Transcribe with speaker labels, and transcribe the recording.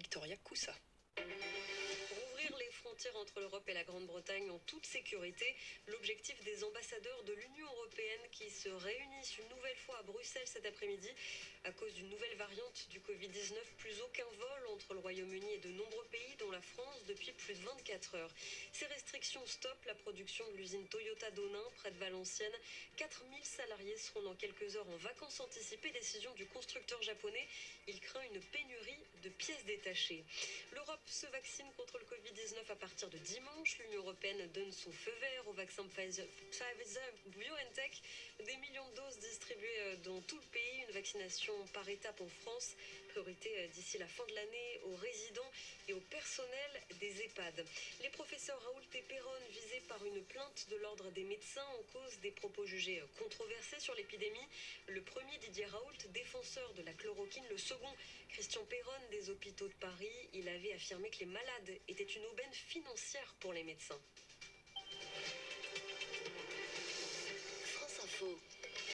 Speaker 1: Victoria Coussa.
Speaker 2: Rouvrir les frontières entre l'Europe et la Grande-Bretagne en toute sécurité, l'objectif des ambassadeurs de l'Union européenne qui se réunissent une nouvelle fois à Bruxelles cet après-midi. À cause d'une nouvelle variante du Covid-19, plus aucun vol entre le Royaume-Uni et de nombreux pays, dont la France, depuis plus de 24 heures. Ces restrictions stoppent la production de l'usine Toyota d'Onin, près de Valenciennes. 4000 salariés seront dans quelques heures en vacances anticipées, décision du constructeur japonais. Il craint une pénurie de pièces détachées. L'Europe se vaccine contre le Covid-19 à partir de dimanche. L'Union européenne donne son feu vert au vaccin Pfizer-BioNTech. Des millions de doses distribuées dans tout le pays. Une vaccination par étapes en France. Priorité d'ici la fin de l'année aux résidents et au personnel des EHPAD. Les professeurs Raoult et Perron visés par une plainte de l'ordre des médecins en cause des propos jugés controversés sur l'épidémie. Le premier, Didier Raoult, défenseur de la chloroquine. Le second, Christian Perron des hôpitaux de Paris. Il avait affirmé que les malades étaient une aubaine financière pour les médecins.